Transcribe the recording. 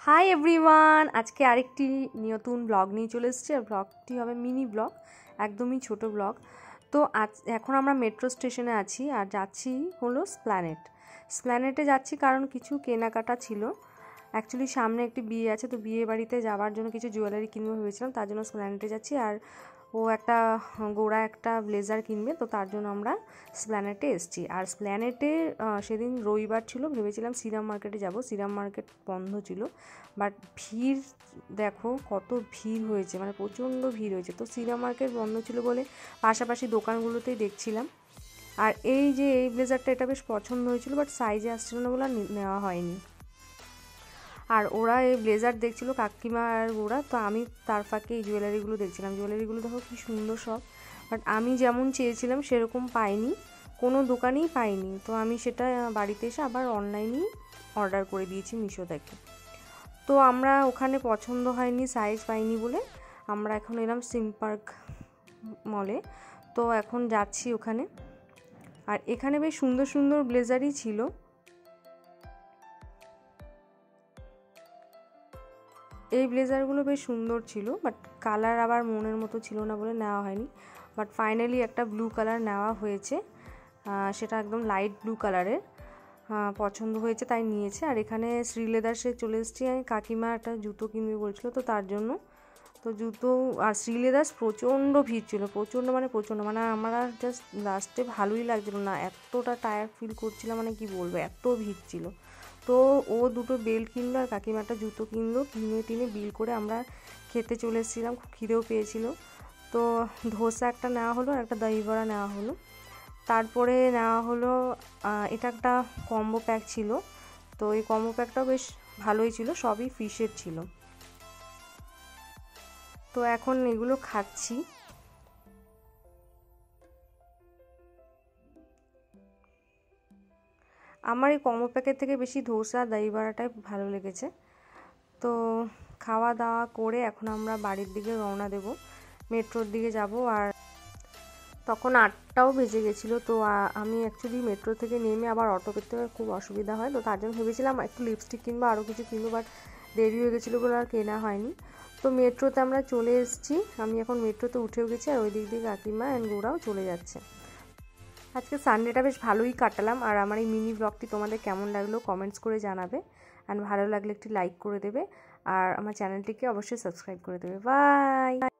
Hi everyone, আজকে আরেকটি নতুন ব্লগ নিয়ে চলে এসেছি। আর ব্লগটি হবে মিনি ব্লগ, একদমই ছোট ব্লগ। তো এখন আমরা মেট্রো স্টেশনে আছি আর যাচ্ছি হলো স্প্ল্যানেটে যাচ্ছি কারণ কিছু কেনাকাটা ছিল। অ্যাকচুয়ালি সামনে একটি বিয়ে আছে, তো বিয়ে বাড়িতে যাওয়ার জন্য কিছু জুয়েলারি কিনবো ভেবেছিলাম, তার জন্য স্প্ল্যানেটে যাচ্ছি। আর ও একটা গোড়া একটা ব্লেজার কিনবে, তো তার জন্য আমরা স্প্ল্যানেটে এসেছি। আর স্প্ল্যানেটে সেদিন রবিবার ছিল, ভেবেছিলাম সিরাম মার্কেটে যাব, সিরাম মার্কেট বন্ধ ছিল। বাট ভিড় দেখো কত ভিড় হয়েছে, মানে প্রচণ্ড ভিড় হয়েছে। তো সিরাম মার্কেট বন্ধ ছিল বলে পাশাপাশি দোকানগুলোতেই দেখছিলাম। আর এই যে এই ব্লেজারটা, এটা বেশ পছন্দ হয়েছিল, বাট সাইজে আসছিল না বলে নেওয়া হয়নি। আর ওরা এই ব্লেজার দেখছিল কাকিমা আর ওরা, তো আমি তার ফাঁকে এই জুয়েলারিগুলো দেখছিলাম। জুয়েলারিগুলো দেখো কি সুন্দর সব, বাট আমি যেমন চেয়েছিলাম সেরকম পাইনি, কোনো দোকানেই পাইনি। তো আমি সেটা বাড়িতে এসে আবার অনলাইনেই অর্ডার করে দিয়েছি মিশো থেকে। তো আমরা ওখানে পছন্দ হয়নি, সাইজ পাইনি বলে আমরা এখন এলাম সিম পার্ক মলে। তো এখন যাচ্ছি ওখানে। আর এখানে বেশ সুন্দর সুন্দর ব্লেজারই ছিল। এই ব্লেজারগুলো বেশ সুন্দর ছিল, বাট কালার আবার মনের মতো ছিল না বলে নেওয়া হয়নি। বাট ফাইনালি একটা ব্লু কালার নেওয়া হয়েছে, সেটা একদম লাইট ব্লু কালারের, পছন্দ হয়েছে তাই নিয়েছে। আর এখানে শ্রীলেদার্সে চলে এসেছি, আমি কাকিমা একটা জুতো কিনবে বলছিল, তো তার জন্য তো জুতো। আর শ্রীলেদার্স প্রচণ্ড ভিড় ছিল, প্রচণ্ড মানে আমরা জাস্ট লাস্টে ভালোই লাগছিল না, এতটা টায়ার্ড ফিল করছিলাম, মানে কি বলবো, এত ভিড় ছিল। তো ও দুটো বেল্ট কিনলো আর কাকিমা একটা জুতো কিনলো, কিনে টিনে বিল করে আমরা খেতে চলে এসেছিলাম, খুব খিদেও পেয়েছিল। তো ধোসা একটা নেওয়া হলো আর একটা দই বড়া নেওয়া হলো। তারপরে নেওয়া হলো এটা একটা কম্বো প্যাক ছিল, তো এই কম্বো প্যাকটাও বেশ ভালোই ছিল, সবই ফিশের ছিল। তো এখন এগুলো খাচ্ছি। আমার এই কম্বো প্যাকের থেকে বেশি ধোসা দই বড়াটাই ভালো লেগেছে। তো খাওয়া দাওয়া করে এখন আমরা বাড়ির দিকে রওনা দেব, মেট্রোর দিকে যাব। আর তখন 8টাও বেজে গেছিলো। তো আমি অ্যাকচুয়ালি মেট্রো থেকে নেমে আবার অটো পেতে খুব অসুবিধা হয়, তো তার জন্য ভেবেছিলাম একটু লিপস্টিক কিনবো, আরও কিছু কিনবো, বাট দেরি হয়ে গেছিলো বলে আর কেনা হয়নি। তো মেট্রোতে আমরা চলে এসেছি, আমি এখন মেট্রোতে উঠেও গেছি, আর ওই দিক দিয়ে কাকিমা অ্যান্ড গোরাও চলে যাচ্ছে। আজকে সানডেটা বেশ ভালোই কাটালাম। আর আমার এই মিনি ব্লগটি তোমাদের কেমন লাগলো কমেন্টস করে জানাবে, অ্যান্ড ভালো লাগলে একটি লাইক করে দেবে, আর আমার চ্যানেলটিকে অবশ্যই সাবস্ক্রাইব করে দেবে। বাই।